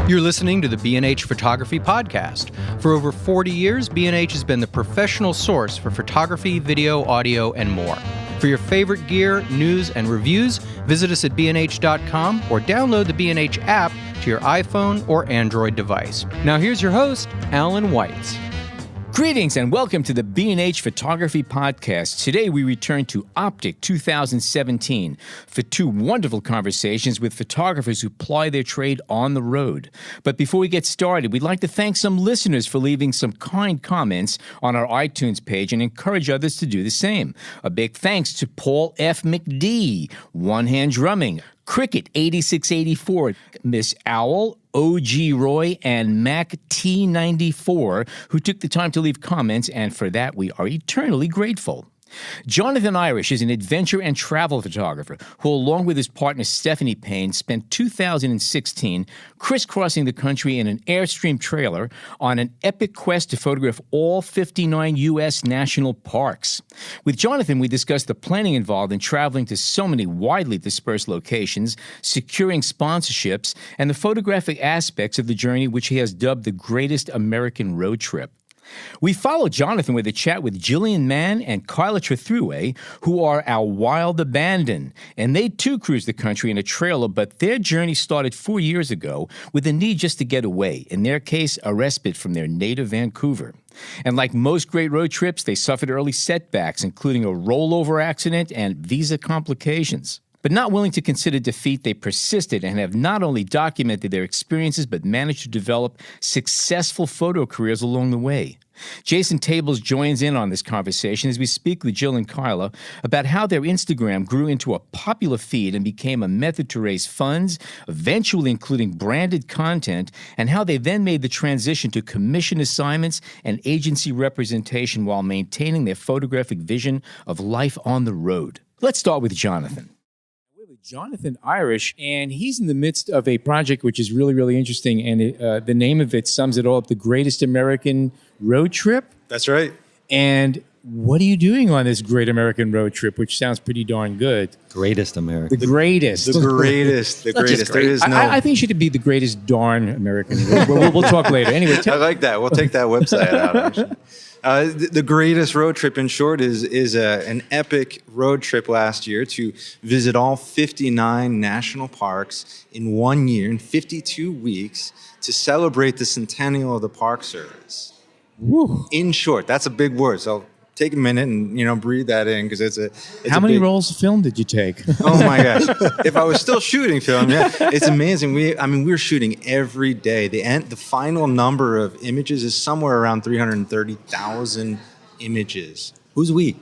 You're listening to the B&H Photography Podcast. For over 40 years, B&H has been the professional source for photography, video, audio, and more. For your favorite gear, news, and reviews, visit us at bnh.com or download the B&H app to your iPhone or Android device. Now here's your host, Alan Weitz. Greetings and welcome to the B&H Photography Podcast. Today we return to Optic 2017 for two wonderful conversations with photographers who ply their trade on the road. But before we get started, we'd like to thank some listeners for leaving some kind comments on our iTunes page and encourage others to do the same. A big thanks to Paul F. McD, One Hand Drumming, Cricket 8684, Miss Owl, OG Roy, and Mac T94, who took the time to leave comments, and for that we are eternally grateful. Jonathan Irish is an adventure and travel photographer who, along with his partner Stephanie Payne, spent 2016 crisscrossing the country in an Airstream trailer on an epic quest to photograph all 59 U.S. national parks. With Jonathan, we discussed the planning involved in traveling to so many widely dispersed locations, securing sponsorships, and the photographic aspects of the journey, which he has dubbed the greatest American road trip. We follow Jonathan with a chat with Jillian, Mann, and Kyla Trethewey, who are our wild abandon. And they too cruise the country in a trailer, but their journey started 4 years ago with a need just to get away. In their case, a respite from their native Vancouver. And like most great road trips, they suffered early setbacks, including a rollover accident and visa complications. But not willing to consider defeat, they persisted and have not only documented their experiences, but managed to develop successful photo careers along the way. Jason Tables joins in on this conversation as we speak with Jill and Kyla about how their Instagram grew into a popular feed and became a method to raise funds, eventually including branded content, and how they then made the transition to commission assignments and agency representation while maintaining their photographic vision of life on the road. Let's start with Jonathan. Jonathan Irish, and he's in the midst of a project which is really, really interesting, and the name of it sums it all up, The Greatest American Road Trip. That's right. And what are you doing on this Great American Road Trip, which sounds pretty darn good? Greatest American. The greatest. The greatest. The greatest. There is no... I think it should be the greatest darn American. We'll talk later. Anyway, I like that. We'll take that website out, actually. The greatest road trip, in short, is an epic road trip last year to visit all 59 national parks in 1 year, in 52 weeks, to celebrate the centennial of the Park Service. Woo. In short, that's a big word. So take a minute and breathe that in, because it's How many rolls of film did you take? Oh my gosh! If I was still shooting film, yeah, it's amazing. We're shooting every day. The final number of images is somewhere around 330,000 images. Who's we?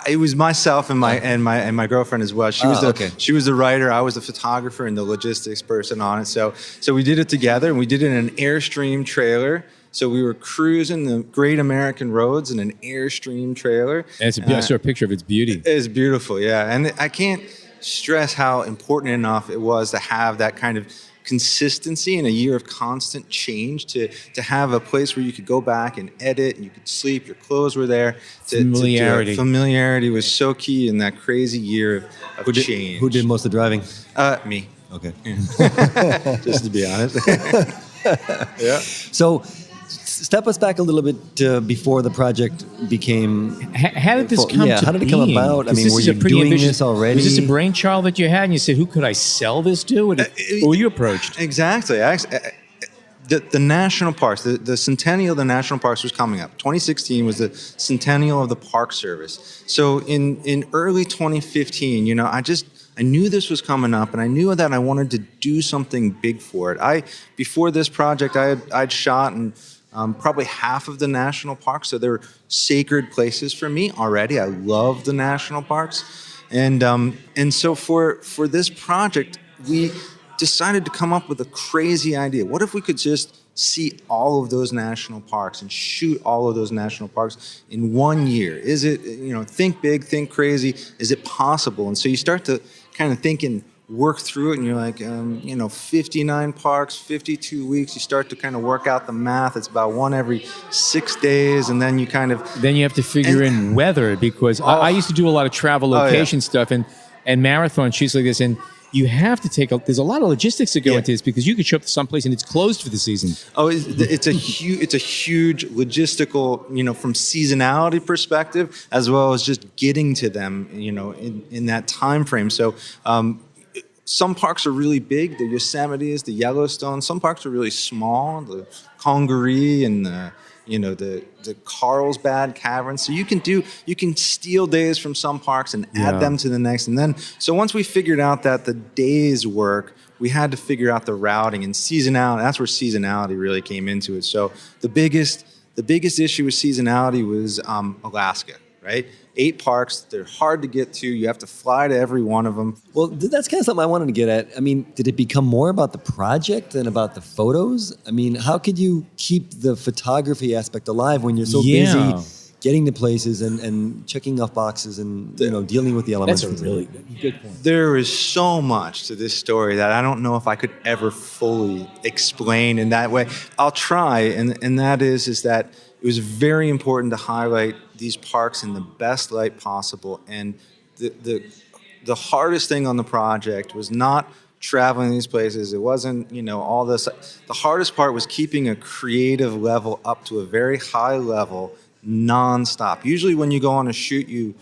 It was myself and my girlfriend as well. She was the writer. I was the photographer and the logistics person on it. So we did it together, and we did it in an Airstream trailer. So we were cruising the great American roads in an Airstream trailer. And I saw a picture of its beauty. It's beautiful, yeah. And I can't stress how important enough it was to have that kind of consistency in a year of constant change, to have a place where you could go back and edit, and you could sleep, your clothes were there. Familiarity. Familiarity was so key in that crazy year of change. Who did most of the driving? Me. Okay. Yeah. Just to be honest. Yeah. So, step us back a little bit before the project became... How did this come to how did it come being? about? I mean, were you doing this already? Was this a brainchild that you had, and you said, who could I sell this to? Or were you approached? Exactly. The national parks, the centennial of the national parks was coming up. 2016 was the centennial of the Park Service. So in early 2015, I knew this was coming up, and I knew that I wanted to do something big for it. Before this project, I'd shot in probably half of the national parks, so they're sacred places for me already. I love the national parks, and so for this project, we decided to come up with a crazy idea. What if we could just see all of those national parks and shoot all of those national parks in 1 year? Is it, think big, think crazy. Is it possible? And so you start to kind of think and work through it, and you're like, 59 parks, 52 weeks. You start to kind of work out the math. It's about one every 6 days, and then you kind of... Then you have to figure in weather, because I used to do a lot of travel location stuff and marathon shoots like this, and you have to there's a lot of logistics that go into this because you could show up to someplace and it's closed for the season. Oh, it's a huge logistical, from seasonality perspective, as well as just getting to them, in that time frame. So some parks are really big, the Yosemite's, the Yellowstone. Some parks are really small, the Congaree and the Carlsbad Cavern. So you can steal days from some parks and add them to the next. And then, so once we figured out that the days work, we had to figure out the routing and seasonality. That's where seasonality really came into it. So the biggest issue with seasonality was Alaska, right? 8 parks, they're hard to get to. You have to fly to every one of them. Well, that's kind of something I wanted to get at. I mean, did it become more about the project than about the photos? I mean, how could you keep the photography aspect alive when you're so busy getting to places and checking off boxes and dealing with the elements? That's a really good point. There is so much to this story that I don't know if I could ever fully explain in that way. I'll try, and that is that it was very important to highlight these parks in the best light possible. And the hardest thing on the project was not traveling these places. It wasn't, all this. The hardest part was keeping a creative level up to a very high level, nonstop. Usually when you go on a shoot, you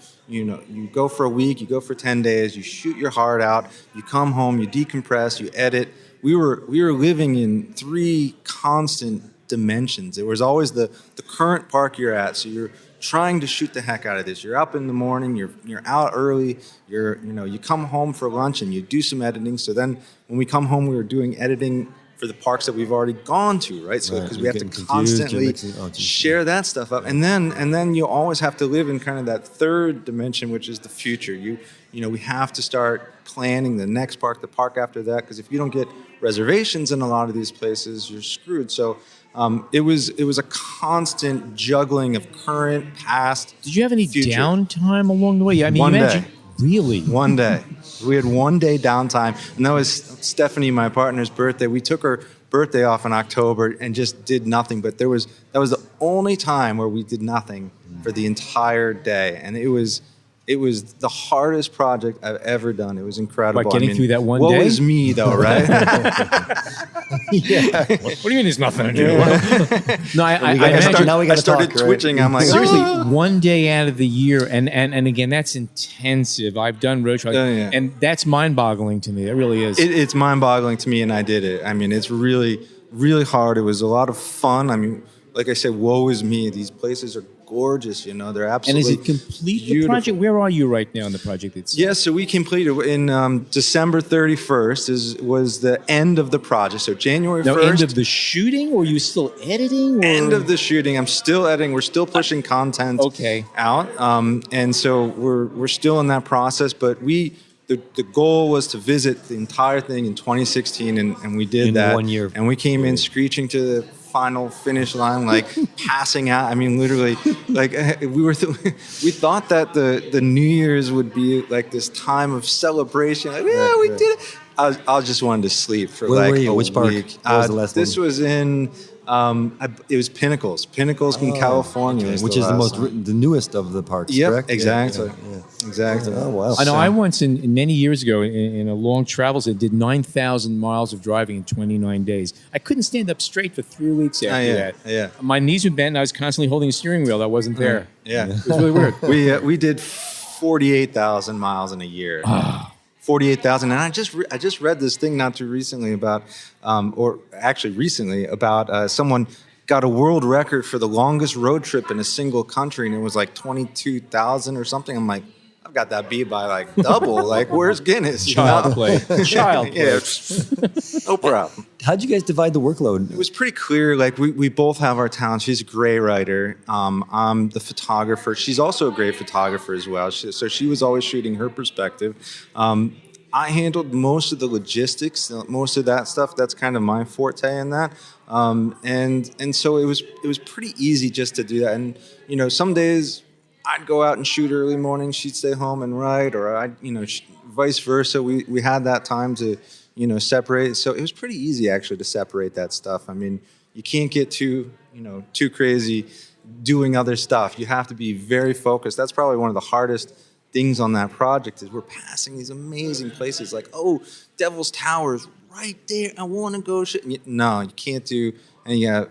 go for a week, you go for 10 days, you shoot your heart out, you come home, you decompress, you edit. We were living in 3 constant dimensions. It was always the current park you're at. So you're trying to shoot the heck out of this. You're up in the morning, you're out early, you come home for lunch and you do some editing. So then when we come home, we were doing editing for the parks that we've already gone to, right? So because we have to constantly share that stuff up. And then you always have to live in kind of that third dimension, which is the future. We have to start planning the next park, the park after that, because if you don't get reservations in a lot of these places, you're screwed. So it was a constant juggling of current, past. Did you have any future. Downtime along the way? I mean, One you day. mentioned really One day. We had 1 day downtime, and that was Stephanie, my partner's birthday. We took her birthday off in October and just did nothing. But that was the only time where we did nothing for the entire day, and it was the hardest project I've ever done. It was incredible. By getting through that one woe day? is me, though, right? yeah. What do you mean there's nothing to do? No, I started talk, twitching. Right? I'm like, seriously, "Ah." 1 day out of the year, and again, that's intensive. I've done road trips, and that's mind-boggling to me. It really is. It's mind-boggling to me, and I did it. I mean, it's really, really hard. It was a lot of fun. I mean, like I said, woe is me. These places are gorgeous, they're absolutely And is it complete, the project? Where are you right now in the project itself? Yeah, so we completed in December 31st was the end of the project. So January 1st. End of the shooting, or are you still editing? Or? End of the shooting. I'm still editing. We're still pushing content out. And so we're still in that process, but the goal was to visit the entire thing in 2016, and we did that. 1 year. And we came in screeching to the final finish line, like passing out. I mean, literally, like we thought that the New Year's would be like this time of celebration. Like, we did it. I just wanted to sleep for Where like were you? a Which park? week. What was the last This one? was in. It was Pinnacles in California, which is the newest of the parks, correct? Exactly. Yeah. Exactly. Oh, wow. I know. I once, in many years ago, in a long travel set, did 9,000 miles of driving in 29 days. I couldn't stand up straight for 3 weeks after that. Yeah. My knees were bent, and I was constantly holding a steering wheel that wasn't there. Yeah. It was really weird. We did 48,000 miles in a year. 48,000, and I just read this thing not too recently about, someone got a world record for the longest road trip in a single country, and it was like 22,000 or something. I'm like, I've got that beat by like double. Like, where's Guinness? Child play. Child play. Yeah, no problem. How'd you guys divide the workload? It was pretty clear. Like we both have our talents. She's a great writer. I'm the photographer. She's also a great photographer as well. So she was always shooting her perspective. I handled most of the logistics, most of that stuff. That's kind of my forte in that. And so it was pretty easy just to do that. And some days I'd go out and shoot early morning. She'd stay home and write, or vice versa. We had that time to separate. So it was pretty easy actually to separate that stuff. I mean, you can't get too crazy doing other stuff. You have to be very focused. That's probably one of the hardest things on that project is we're passing these amazing places like, oh, Devil's Tower is right there. I want to go. No, you can't do, and you got,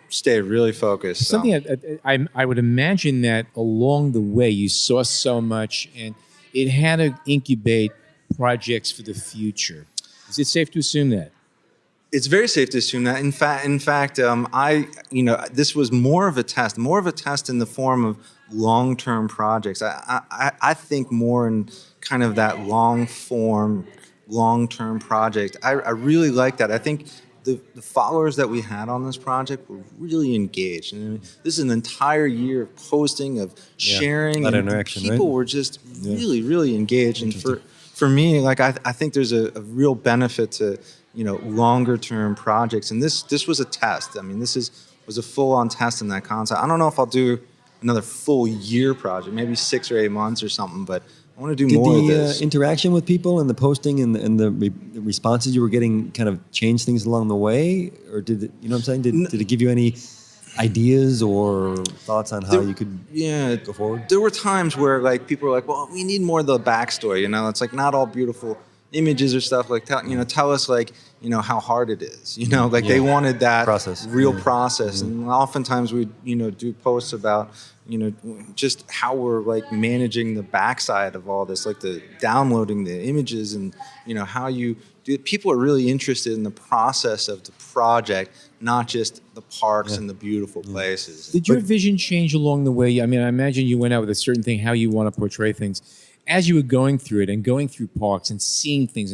stay really focused. So. Something I would imagine that along the way you saw so much, and it had to incubate projects for the future. Is it safe to assume that? It's very safe to assume that. In fact, this was more of a test in the form of long-term projects. I think more in kind of that long-form, long-term project. I really like that. I think the followers that we had on this project were really engaged. And I mean, this is an entire year of posting, of sharing, and people were just really, really engaged. And for me, like I think there's a real benefit to longer term projects. And this was a test. I mean, was a full on test in that concept. I don't know if I'll do another full year project, maybe 6 or 8 months or something, but I want to do more of this. Did the interaction with people and the posting and the responses you were getting kind of change things along the way? Or did it, what I'm saying? Did it give you any ideas or thoughts on how you could go forward? There were times where like people were like, well, we need more of the backstory. It's like not all beautiful images or stuff like that. Tell us like, how hard it is. They wanted that real process. And oftentimes we, do posts about, just how we're like managing the backside of all this, like the downloading the images and, how you do. People are really interested in the process of the project, not just the parks and the beautiful places. Did your vision change along the way? I mean, I imagine you went out with a certain thing, how you want to portray things. As you were going through it and going through parks and seeing things,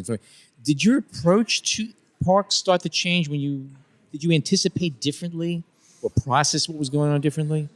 did your approach to parks start to change did you anticipate differently or process what was going on differently?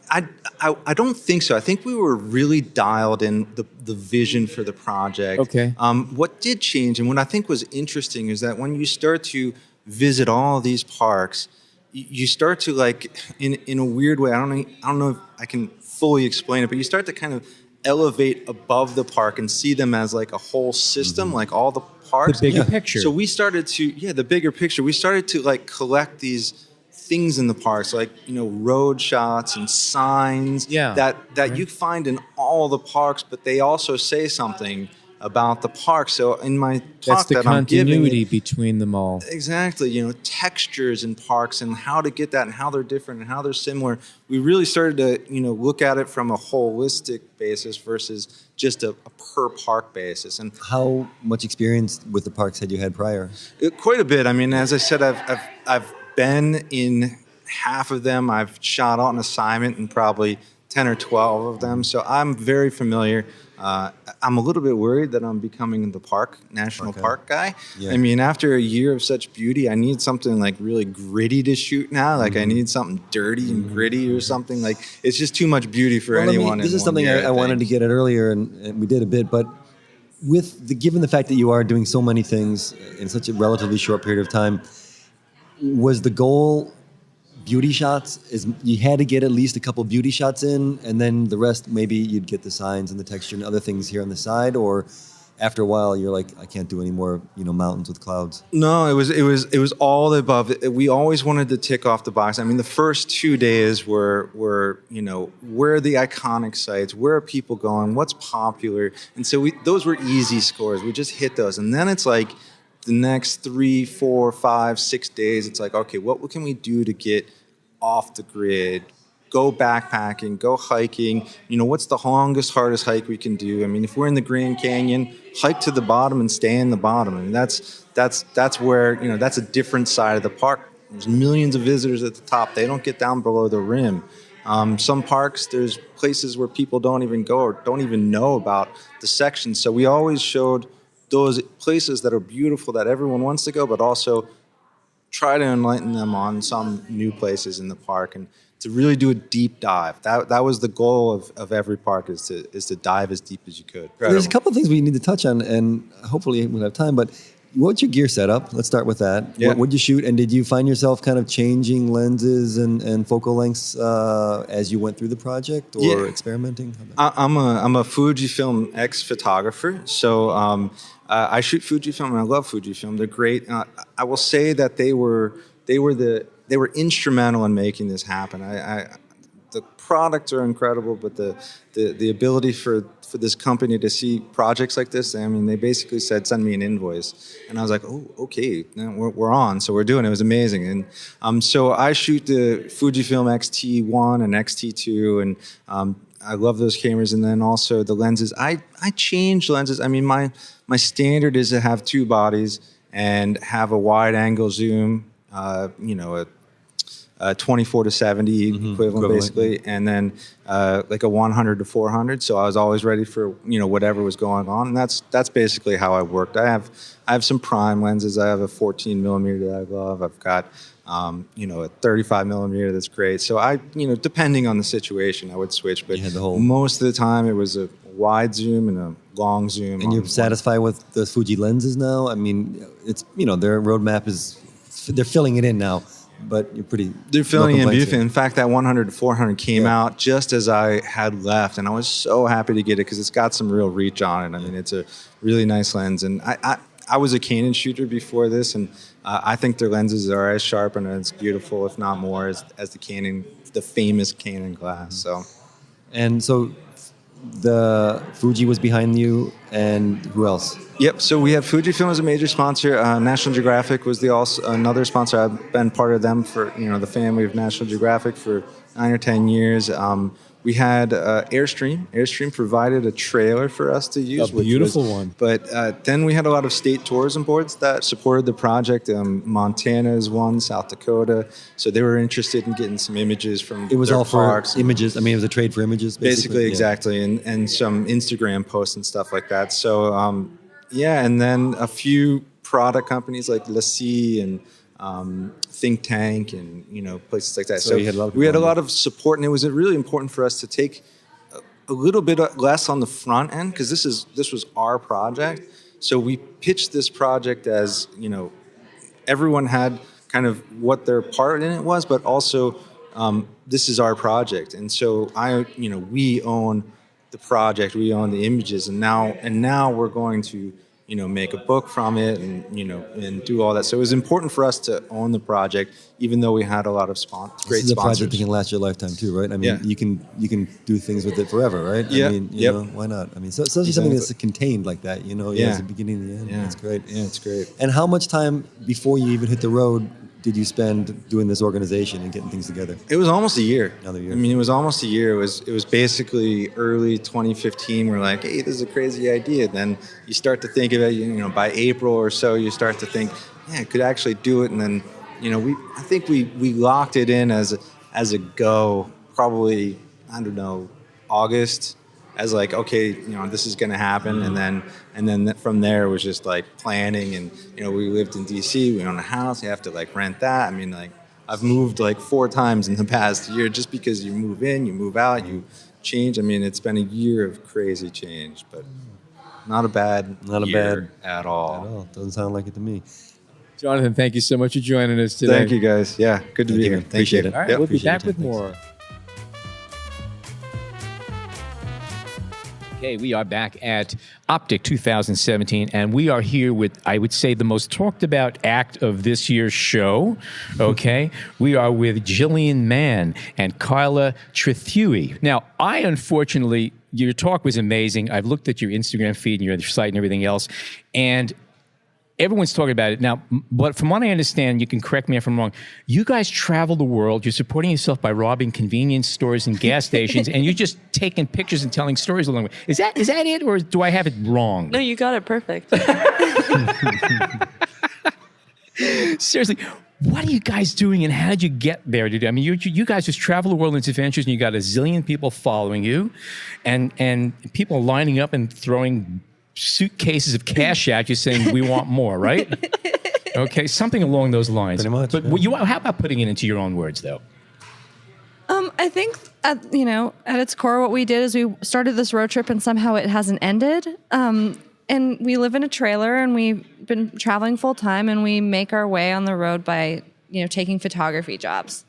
I don't think so. I think we were really dialed in the vision for the project. Okay. What did change and what I think was interesting is that when you start to visit all of these parks, you start to like, in a weird way, I don't know if I can fully explain it, but you start to kind of elevate above the park and see them as like a whole system, like all the parks. The bigger picture. So we started to, the bigger picture. We started to like collect these things in the parks, like, road shots and signs that you find in all the parks, but they also say something about the park. So in my talk that I'm giving, continuity between them all. Exactly, textures in parks and how to get that and how they're different and how they're similar. We really started to, look at it from a holistic basis versus just a per park basis. And how much experience with the parks had you had prior? Quite a bit. I mean, as I said, I've been in half of them. I've shot on assignment in probably 10 or 12 of them. So I'm very familiar. I'm a little bit worried that I'm becoming the national park guy. Yeah. I mean, after a year of such beauty, I need something like really gritty to shoot now. Like I need something dirty and gritty or something. Like it's just too much beauty for anyone. This is something I wanted to get at earlier, and we did a bit, but given the fact that you are doing so many things in such a relatively short period of time, was the goal beauty shots? You had to get at least a couple beauty shots in, and then the rest maybe you'd get the signs and the texture and other things here on the side, or after a while you're like, I can't do any more mountains with clouds? No, it was all the above. We always wanted to tick off the box. I mean, the first 2 days were where are the iconic sites, where are people going, what's popular, and so those were easy scores. We just hit those, and then it's like the next 3, 4, 5, 6 days, it's like, okay, what can we do to get off the grid, go backpacking, go hiking? What's the longest, hardest hike we can do? I mean, if we're in the Grand Canyon, hike to the bottom and stay in the bottom. I mean, that's where, that's a different side of the park. There's millions of visitors at the top. They don't get down below the rim. Some parks, there's places where people don't even go or don't even know about the sections. So we always showed those places that are beautiful that everyone wants to go, but also try to enlighten them on some new places in the park and to really do a deep dive. That was the goal of every park is to dive as deep as you could. There's a couple of things we need to touch on, and hopefully we'll have time, but what's your gear setup? Let's start with that. Yeah. What did you shoot, and did you find yourself kind of changing lenses and focal lengths as you went through the project, or experimenting? I'm a Fujifilm photographer, so I shoot Fujifilm and I love Fujifilm. They're great. I will say that they were instrumental in making this happen. The products are incredible, but the ability for for this company to see projects like this. I mean, they basically said, send me an invoice. And I was like, oh, okay, we're on. So we're doing it. It was amazing. And so I shoot the Fujifilm X-T1 and X-T2, and I love those cameras. And then also the lenses. I change lenses. I mean, my standard is to have two bodies and have a wide angle zoom, a 24 to 70 equivalent basically, and then like a 100 to 400. So I was always ready for whatever was going on, and that's basically how I worked. I have some prime lenses. I have a 14 millimeter that I love. I've got a 35 millimeter that's great. So I depending on the situation, I would switch. But most of the time it was a wide zoom and a long zoom. And you're satisfied with the Fuji lenses now? I mean, it's their roadmap they're filling it in now. But they're filling in beautifully. In fact, that 100 to 400 came out just as I had left, and I was so happy to get it because it's got some real reach on it. I mean, it's a really nice lens, and I was a Canon shooter before this, and I think their lenses are as sharp and as beautiful, if not more, as the famous Canon glass. So the Fuji was behind you, and who else? Yep. So we have Fujifilm as a major sponsor. National Geographic was another sponsor. I've been part of them for the family of National Geographic for 9 or 10 years. We had Airstream. Airstream provided a trailer for us to use. A beautiful one. But then we had a lot of state tourism boards that supported the project. Montana is one, South Dakota. So they were interested in getting some images from It was their all parks. for images. I mean, it was a trade for images, basically. Exactly. And some Instagram posts and stuff like that. So, and then a few product companies like LaCie and Think Tank and places like that. So we had a lot of support, and it was really important for us to take a little bit less on the front end because this was our project. So we pitched this project as everyone had kind of what their part in it was, but also this is our project, and so we own the project, we own the images, and now we're going to make a book from it and do all that. So it was important for us to own the project, even though we had a lot of great sponsors. This is a project that can last your lifetime too, right? I mean, you can do things with it forever, right? Yeah. I mean, why not? I mean, so especially something that's contained like that, it's the beginning and the end. Yeah. It's great. Yeah, it's great. And how much time before you even hit the road did you spend doing this organization and getting things together? It was almost a year. Another year. I mean, it was almost a year. It was basically early 2015. We're like, hey, this is a crazy idea. Then you start to think of it. By April or so, you start to think, yeah, I could actually do it. And then, I think we locked it in as a go. Probably, I don't know, August. As like, okay, this is going to happen, and then from there it was just like planning, and we lived in DC, we own a house, you have to like rent that. I mean, like I've moved like 4 times in the past year just because you move in, you move out, you change. I mean, it's been a year of crazy change, but not a bad year at all. Doesn't sound like it to me. Jonathan, thank you so much for joining us today. Thank you, guys. Yeah, good to be here. Appreciate it. All right, we'll be back with more. Okay, we are back at Optic 2017, and we are here with, I would say, the most talked about act of this year's show, okay? We are with Jillian Mann and Kyla Trethewey. Now, unfortunately, your talk was amazing. I've looked at your Instagram feed and your site and everything else, and everyone's talking about it now, but from what I understand, you can correct me if I'm wrong, you guys travel the world, you're supporting yourself by robbing convenience stores and gas stations, and you're just taking pictures and telling stories along the way. Is that it, or do I have it wrong? No, you got it perfect. Seriously, what are you guys doing, and how did you get there? I mean, you guys just travel the world in adventures, and you got a zillion people following you, and people lining up and throwing suitcases of cash at you saying, we want more, right? Okay, something along those lines. Pretty much. But how about putting it into your own words, though? I think, at its core, what we did is we started this road trip, and somehow it hasn't ended. And we live in a trailer, and we've been traveling full time, and we make our way on the road by, taking photography jobs.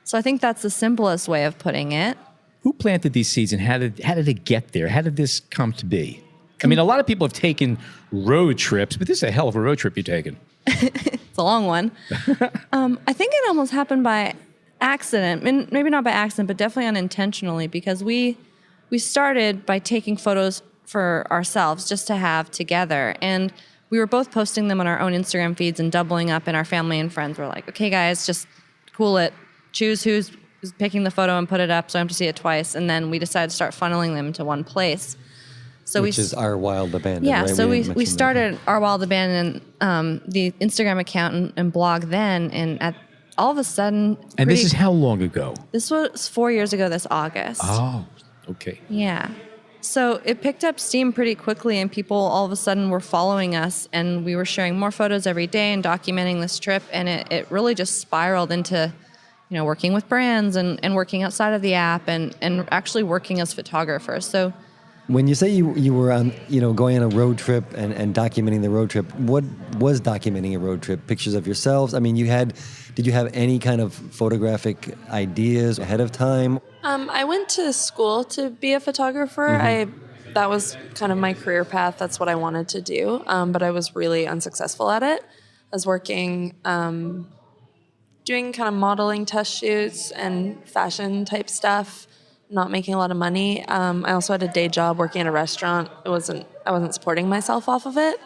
So I think that's the simplest way of putting it. Who planted these seeds, and how did it get there? How did this come to be? I mean, a lot of people have taken road trips, but this is a hell of a road trip you're taking. It's a long one. I think it almost happened by accident, and maybe not by accident, but definitely unintentionally, because we we started by taking photos for ourselves just to have together. And we were both posting them on our own Instagram feeds and doubling up, and our family and friends were like, okay, guys, just cool it. Choose who's picking the photo and put it up so I don't have to see it twice. And then we decided to start funneling them to one place. So Which is Our Wild Abandon, yeah, right? so we mentioned started Our Wild Abandon, the Instagram account and blog then, and all of a sudden... And this is how long ago? This was 4 years ago this August. Oh, okay. Yeah. So it picked up steam pretty quickly, and people all of a sudden were following us, and we were sharing more photos every day and documenting this trip, and it really just spiraled into, working with brands and working outside of the app and actually working as photographers. So When you say you were on, going on a road trip and documenting the road trip, what was documenting a road trip? Pictures of yourselves? I mean, did you have any kind of photographic ideas ahead of time? I went to school to be a photographer. That was kind of my career path. That's what I wanted to do. But I was really unsuccessful at it. I was working, doing kind of modeling test shoots and fashion type stuff, not making a lot of money. I also had a day job working at a restaurant. I wasn't supporting myself off of it.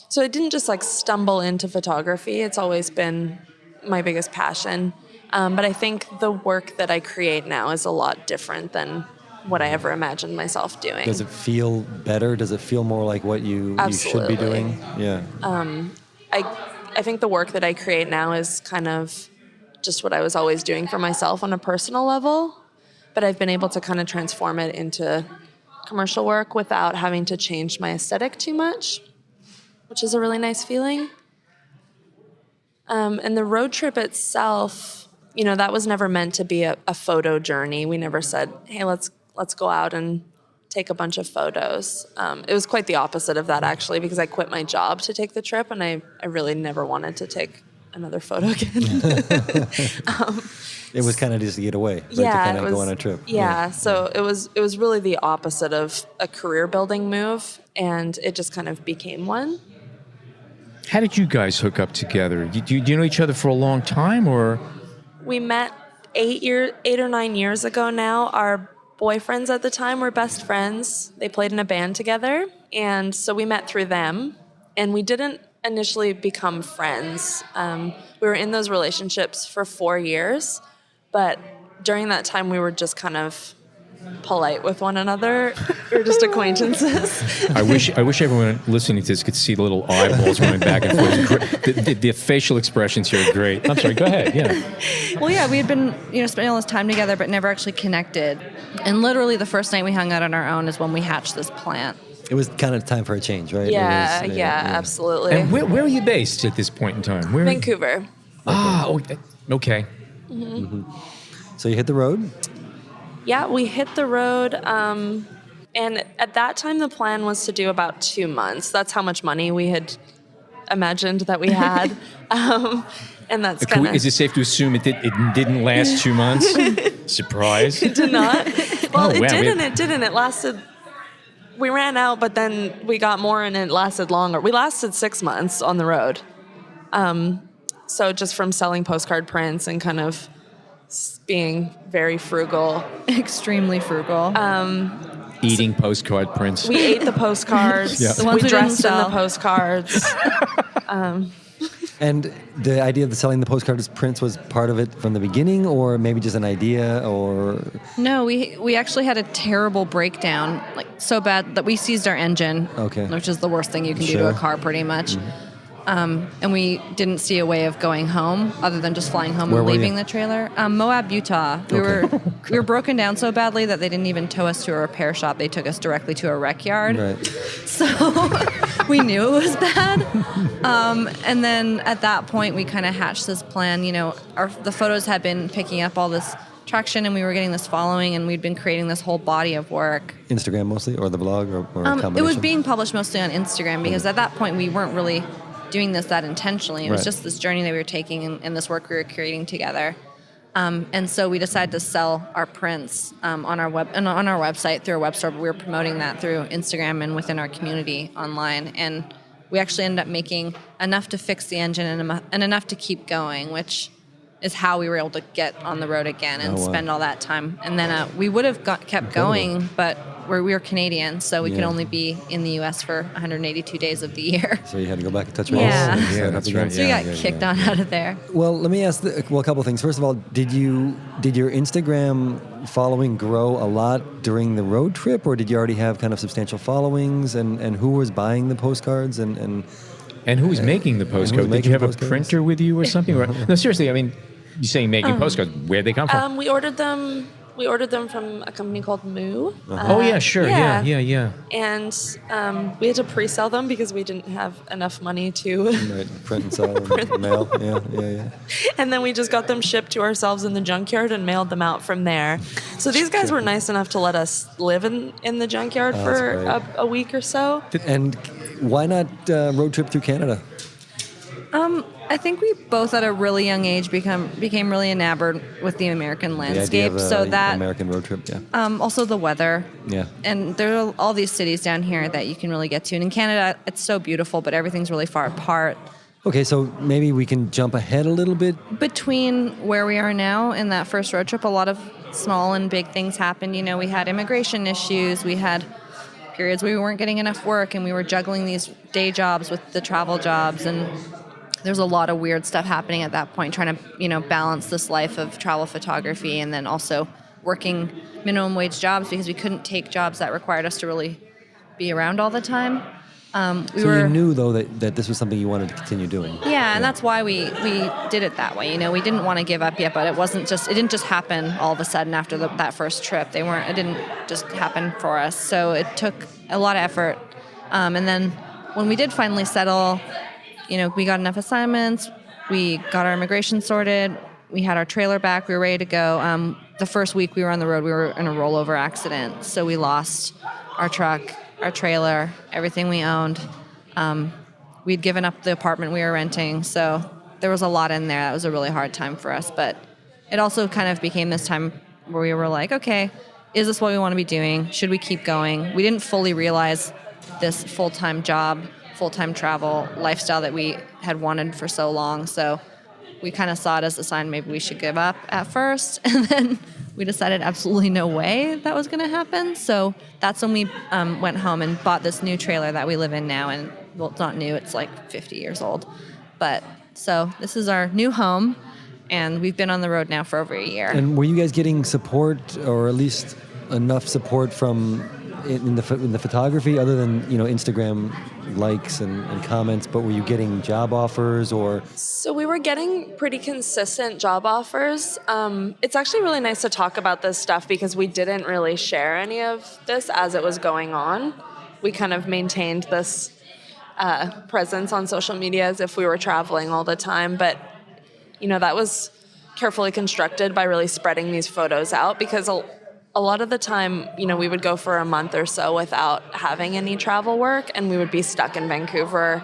So I didn't just stumble into photography. It's always been my biggest passion. But I think the work that I create now is a lot different than what I ever imagined myself doing. Does it feel better? Does it feel more like what you should be doing? Yeah. I think the work that I create now is kind of just what I was always doing for myself on a personal level, but I've been able to kind of transform it into commercial work without having to change my aesthetic too much, which is a really nice feeling. And the road trip itself, that was never meant to be a photo journey. We never said, hey, let's go out and take a bunch of photos. It was quite the opposite of that, actually, because I quit my job to take the trip, and I really never wanted to take another photo again. It was kind of just to get away, right? Yeah, to kind of go on a trip. Yeah, so it was really the opposite of a career building move, and it just kind of became one. How did you guys hook up together? Do you know each other for a long time, or? We met 8 or 9 years ago now. Our boyfriends at the time were best friends. They played in a band together, and so we met through them, and we didn't initially become friends. We were in those relationships for 4 years, but during that time we were just kind of polite with one another. We were just acquaintances. I wish everyone listening to this could see the little eyeballs running back and forth. The facial expressions here are great. I'm sorry, go ahead. Yeah. Well, yeah, we had been, spending all this time together, but never actually connected. And literally the first night we hung out on our own is when we hatched this plant. It was kind of time for a change, right? Yeah, It was, absolutely. And where are you based at this point in time? Vancouver. Okay. Mm-hmm. So you hit the road? Yeah, we hit the road, and at that time the plan was to do about 2 months. That's how much money we had imagined that we had, and that's kind of... Is it safe to assume it didn't last 2 months? Surprise! It did not. Well, It didn't. It lasted... We ran out, but then we got more, and it lasted longer. We lasted 6 months on the road. So just from selling postcard prints and kind of being very frugal. Extremely frugal. Eating postcard prints. We ate the postcards. Yeah. The ones We we didn't dressed in the sell. postcards. And the idea of selling the postcards prints was part of it from the beginning, or maybe just an idea, or... No, we actually had a terrible breakdown, so bad that we seized our engine, which is the worst thing you can do to a car pretty much. And we didn't see a way of going home other than just flying home and leaving the trailer. Moab, Utah. We were broken down so badly that they didn't even tow us to a repair shop. They took us directly to a rec yard. Right. So we knew it was bad. And then at that point, we kind of hatched this plan. The photos had been picking up all this traction, and we were getting this following, and we'd been creating this whole body of work. Instagram mostly, or the blog, or a combination? It was being published mostly on Instagram because at that point we weren't really doing this that intentionally. It was just this journey that we were taking and this work we were creating together. And so we decided to sell our prints on our website through a web store, but we were promoting that through Instagram and within our community online. And we actually ended up making enough to fix the engine and enough to keep going, which is how we were able to get on the road again and spend all that time. And then we would have kept going, but we were Canadian, so we could only be in the U.S. for 182 days of the year. So you had to go back and touch base. Yeah. Yeah, that's right. So we got kicked on out of there. Well, let me ask a couple of things. First of all, did your Instagram following grow a lot during the road trip, or did you already have kind of substantial followings? And who was buying the postcards? And who was making the postcards? Did you have a printer with you or something? No, seriously, I mean, you're saying making postcards. Where'd they come from? We ordered them. We ordered them from a company called Moo. Oh, yeah, sure. Yeah. And we had to pre-sell them because we didn't have enough money to print and sell and mail. Yeah. And then we just got them shipped to ourselves in the junkyard and mailed them out from there. So these guys were nice enough to let us live in the junkyard for a week or so. And why not road trip through Canada? I think we both at a really young age became really enamored with the American landscape. The idea of so that American road trip, also the weather. Yeah. And there are all these cities down here that you can really get to. And in Canada, it's so beautiful, but everything's really far apart. Okay, so maybe we can jump ahead a little bit. Between where we are now and that first road trip, a lot of small and big things happened. You know, we had immigration issues. We had periods where we weren't getting enough work, and we were juggling these day jobs with the travel jobs, and there's a lot of weird stuff happening at that point, trying to, balance this life of travel photography and then also working minimum wage jobs because we couldn't take jobs that required us to really be around all the time. You knew, though, that this was something you wanted to continue doing. Yeah, and that's why we did it that way. We didn't want to give up yet, but it didn't just happen all of a sudden after that first trip. It didn't just happen for us. So it took a lot of effort. And then when we did finally settle, we got enough assignments, we got our immigration sorted, we had our trailer back, we were ready to go. The first week we were on the road, we were in a rollover accident, so we lost our truck, our trailer, everything we owned. We'd given up the apartment we were renting, so there was a lot in there. That was a really hard time for us, but it also kind of became this time where we were like, okay, is this what we want to be doing? Should we keep going? We didn't fully realize this full-time job, full-time travel lifestyle that we had wanted for so long. So we kind of saw it as a sign maybe we should give up at first. And then we decided absolutely no way that was going to happen. So that's when we went home and bought this new trailer that we live in now. And well, it's not new, it's like 50 years old. But so this is our new home, and we've been on the road now for over a year. And were you guys getting support, or at least enough support from in the photography, other than Instagram likes and comments? But were you getting job offers, or? So we were getting pretty consistent job offers. It's actually really nice to talk about this stuff because we didn't really share any of this as it was going on. We kind of maintained this presence on social media as if we were traveling all the time, but that was carefully constructed by really spreading these photos out, because a lot of the time, we would go for a month or so without having any travel work, and we would be stuck in Vancouver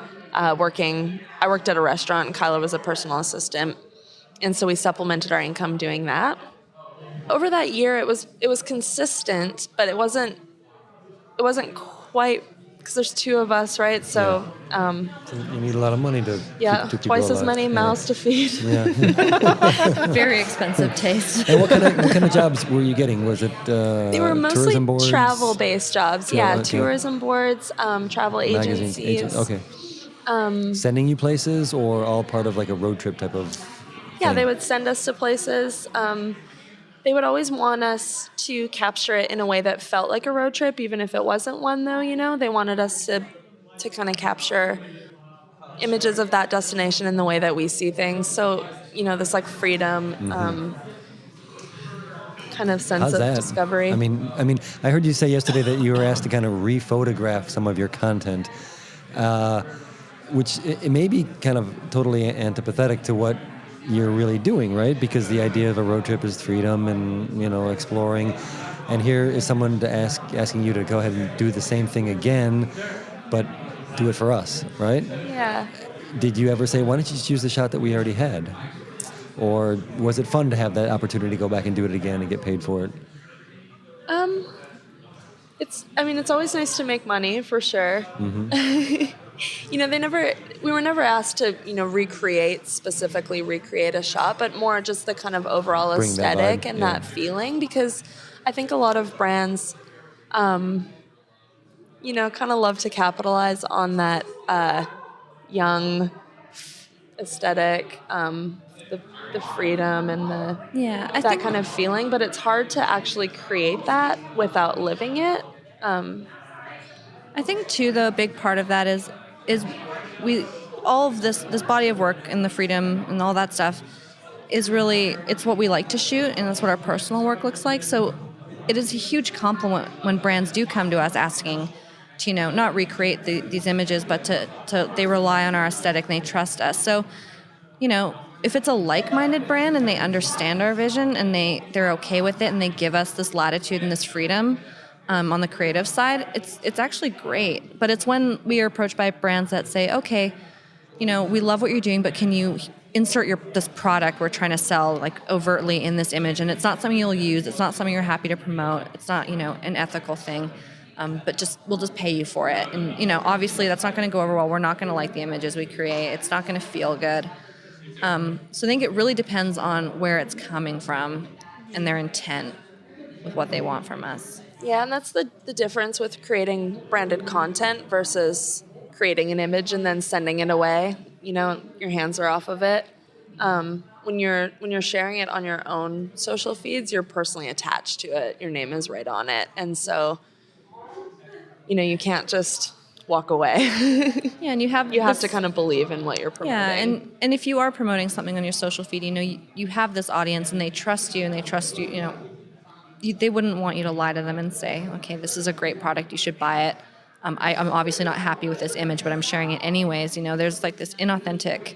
working. I worked at a restaurant, and Kyla was a personal assistant, and so we supplemented our income doing that. Over that year, it was consistent, but it wasn't quite, because there's two of us, right? So you need a lot of money to keep twice as many mouths to feed. Yeah. Very expensive taste. And what kind of jobs were you getting? Was it they were mostly tourism boards? travel-based jobs. Tourism boards, travel Magazines, agencies. Okay. Sending you places, or all part of like a road trip type of thing? They would send us to places. They would always want us to capture it in a way that felt like a road trip, even if it wasn't one, though, They wanted us to kind of capture images of that destination in the way that we see things. So, this like freedom, kind of sense of discovery. I mean, I heard you say yesterday that you were asked to kind of re-photograph some of your content, which it may be kind of totally antipathetic to what you're really doing, right? Because the idea of a road trip is freedom and, exploring. And here is someone asking you to go ahead and do the same thing again, but do it for us, right? Yeah. Did you ever say, why don't you just use the shot that we already had? Or was it fun to have that opportunity to go back and do it again and get paid for it? It's always nice to make money, for sure. Mm-hmm. we were never asked to, specifically recreate a shot, but more just the kind of overall Bring that aesthetic vibe, and yeah. that feeling, because I think a lot of brands, kind of love to capitalize on that young aesthetic, the freedom and I that think kind of feeling, but it's hard to actually create that without living it. I think too, the big part of that is we all of this body of work and the freedom and all that stuff is really, it's what we like to shoot, and that's what our personal work looks like. So it is a huge compliment when brands do come to us asking to, not recreate these images, but to they rely on our aesthetic and they trust us. So, if it's a like-minded brand and they understand our vision and they're okay with it and they give us this latitude and this freedom on the creative side, it's actually great. But it's when we are approached by brands that say, okay, we love what you're doing, but can you insert this product we're trying to sell like overtly in this image, and it's not something you'll use, it's not something you're happy to promote, it's not an ethical thing, but we'll just pay you for it. And obviously that's not going to go over well. We're not going to like the images we create. It's not going to feel good. So I think it really depends on where it's coming from and their intent with what they want from us. Yeah, and that's the difference with creating branded content versus creating an image and then sending it away. Your hands are off of it. When you're sharing it on your own social feeds, you're personally attached to it. Your name is right on it, and so you can't just walk away. Yeah, and you have to kind of believe in what you're promoting. Yeah, and if you are promoting something on your social feed, you have this audience and they trust you, they wouldn't want you to lie to them and say, okay, this is a great product, you should buy it. I'm obviously not happy with this image, but I'm sharing it anyways. There's like this inauthentic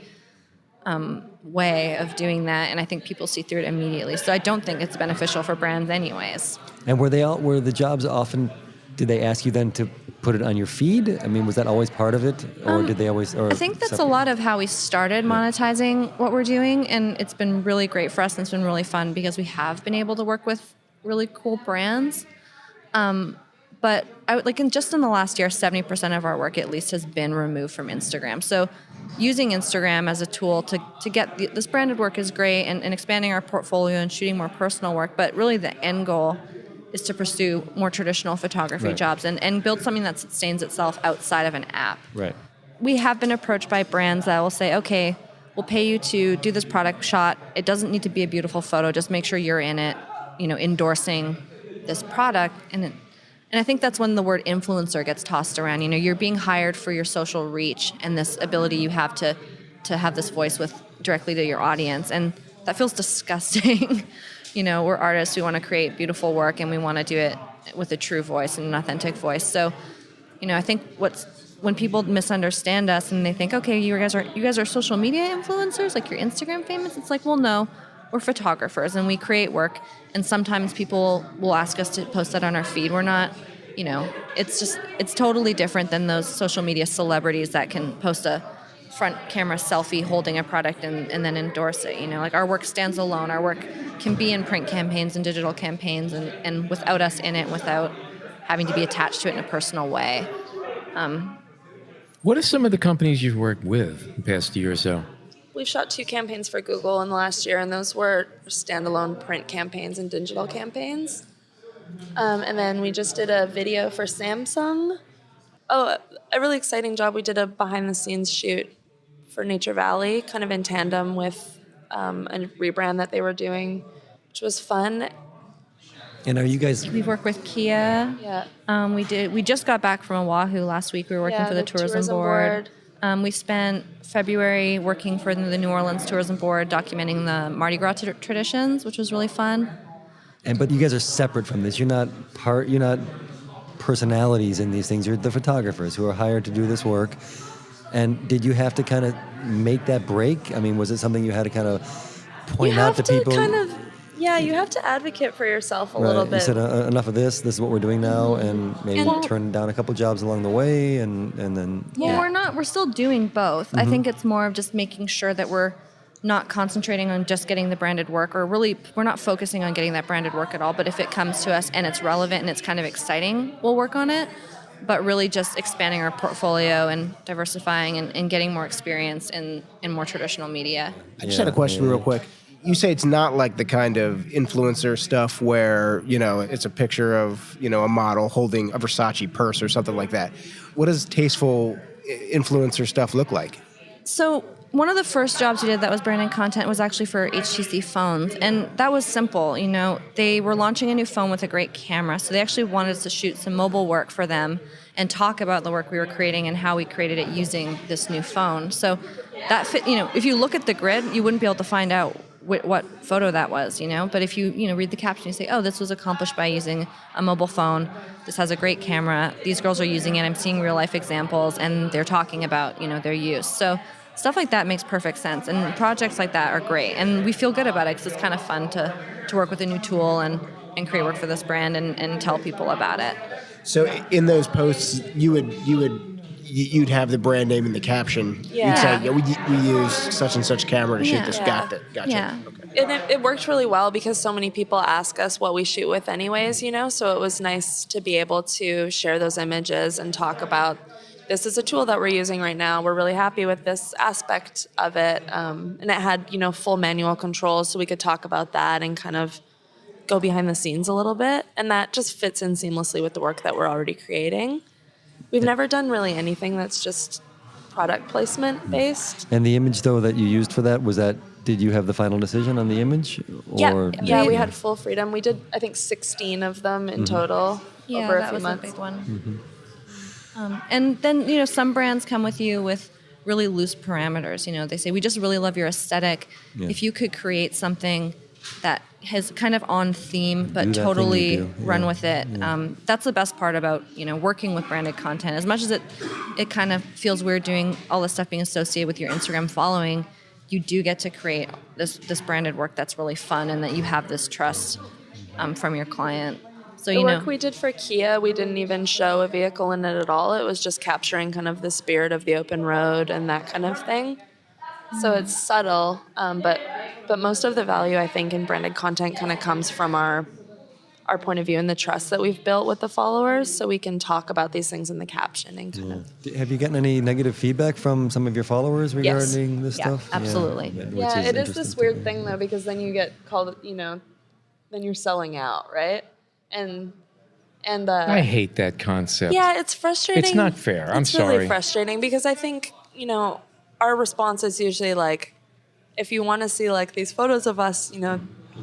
way of doing that, and I think people see through it immediately. So I don't think it's beneficial for brands anyways. And were the jobs often, did they ask you then to put it on your feed? I mean, was that always part of it, or did they always? Or I think that's separate? a lot of how we started monetizing what we're doing, and it's been really great for us, and it's been really fun because we have been able to work with really cool brands. But just in the last year, 70% of our work at least has been removed from Instagram. So using Instagram as a tool to get this branded work is great, and expanding our portfolio and shooting more personal work. But really the end goal is to pursue more traditional photography jobs and build something that sustains itself outside of an app. Right. We have been approached by brands that will say, okay, we'll pay you to do this product shot. It doesn't need to be a beautiful photo. Just make sure you're in it, endorsing this product. And I think that's when the word influencer gets tossed around. You're being hired for your social reach and this ability you have to have this voice directly to your audience. And that feels disgusting. We're artists. We want to create beautiful work, and we want to do it with a true voice and an authentic voice. So, I think when people misunderstand us and they think, okay, you guys are social media influencers, like you're Instagram famous. It's like, well, no, we're photographers and we create work. And sometimes people will ask us to post that on our feed. We're not, it's totally different than those social media celebrities that can post a front camera selfie holding a product and then endorse it. Like our work stands alone. Our work can be in print campaigns and digital campaigns and without us in it, without having to be attached to it in a personal way. What are some of the companies you've worked with the past year or so? We've shot 2 campaigns for Google in the last year, and those were standalone print campaigns and digital campaigns. And then we just did a video for Samsung. Oh, a really exciting job. We did a behind-the-scenes shoot for Nature Valley, kind of in tandem with a rebrand that they were doing, which was fun. And are you guys? We've worked with Kia. Yeah. We just got back from Oahu last week. We were working for the tourism board. We spent February working for the New Orleans Tourism Board, documenting the Mardi Gras traditions, which was really fun. But you guys are separate from this. You're not personalities in these things. You're the photographers who are hired to do this work. And did you have to kind of make that break? I mean, was it something you had to kind of point out to people? You have to advocate for yourself a little bit. You said enough of this. This is what we're doing now, and maybe turn down a couple jobs along the way, and then. Well, we're still doing both. Mm-hmm. I think it's more of just making sure that we're not concentrating on just getting the branded work, or really we're not focusing on getting that branded work at all. But if it comes to us and it's relevant and it's kind of exciting, we'll work on it. but really just expanding our portfolio and diversifying and getting more experience in more traditional media. I just had a question real quick. You say it's not like the kind of influencer stuff where, it's a picture of, a model holding a Versace purse or something like that. What does tasteful influencer stuff look like? So one of the first jobs we did that was branded content was actually for HTC phones. And that was simple. They were launching a new phone with a great camera. So they actually wanted us to shoot some mobile work for them and talk about the work we were creating and how we created it using this new phone. So that fit, if you look at the grid, you wouldn't be able to find out what photo that was, But if you, read the caption, you say, oh, this was accomplished by using a mobile phone. This has a great camera. These girls are using it. I'm seeing real life examples, and they're talking about, their use. So stuff like that makes perfect sense. And projects like that are great. And we feel good about it because it's kind of fun to work with a new tool and create work for this brand and tell people about it. So in those posts, you'd have the brand name in the caption. Yeah. You'd say, we use such and such camera to shoot this. Yeah. Gotcha. Yeah. Okay. And it worked really well because so many people ask us what we shoot with anyways, so it was nice to be able to share those images and talk about, this is a tool that we're using right now. We're really happy with this aspect of it. And it had, full manual controls, so we could talk about that and kind of go behind the scenes a little bit. And that just fits in seamlessly with the work that we're already creating. We've never done really anything that's just product placement based. And the image, though, that you used for that, did you have the final decision on the image? Yeah, we had full freedom. We did, I think, 16 of them in total over a few months. That was a big one. And then, some brands come with you with really loose parameters. They say, we just really love your aesthetic. Yeah. If you could create something that has kind of on theme, but totally run with it. Yeah. That's the best part about, working with branded content. As much as it kind of feels weird doing all this stuff being associated with your Instagram following, you do get to create this branded work that's really fun and that you have this trust from your client. So, the work we did for Kia, we didn't even show a vehicle in it at all. It was just capturing kind of the spirit of the open road and that kind of thing. So it's subtle, but most of the value, I think, in branded content kind of comes from our point of view and the trust that we've built with the followers, so we can talk about these things in the caption and kind of. Have you gotten any negative feedback from some of your followers regarding this stuff? Absolutely. Yeah, it is this weird thing, though, because then you get called, then you're selling out, right? And I hate that concept. Yeah, it's frustrating. It's not fair. I'm sorry. It's really frustrating because I think, our response is usually like, if you want to see like these photos of us,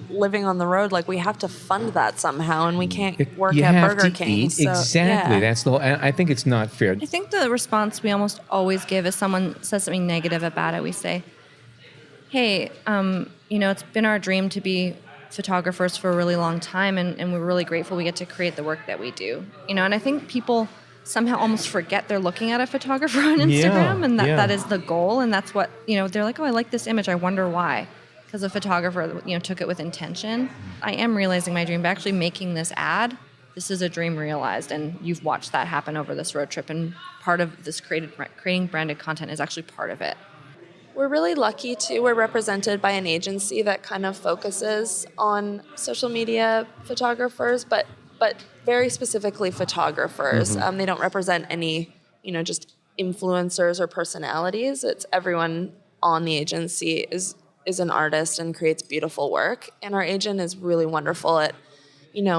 living on the road, like we have to fund that somehow, and we can't work at Burger King. So, exactly. Yeah. That's the whole. I think it's not fair. I think the response we almost always give is someone says something negative about it. We say, "Hey, it's been our dream to be photographers for a really long time, and we're really grateful we get to create the work that we do." And I think people somehow almost forget they're looking at a photographer on Instagram, and that is the goal, and that's what they're like, oh, I like this image, I wonder why, because a photographer took it with intention. I am realizing my dream by actually making this ad. This is a dream realized, and you've watched that happen over this road trip, and part of this creating branded content is actually part of it. We're really lucky too. We're represented by an agency that kind of focuses on social media photographers, but very specifically photographers. Mm-hmm. They don't represent any, just influencers or personalities. It's everyone on the agency is an artist and creates beautiful work. And our agent is really wonderful at,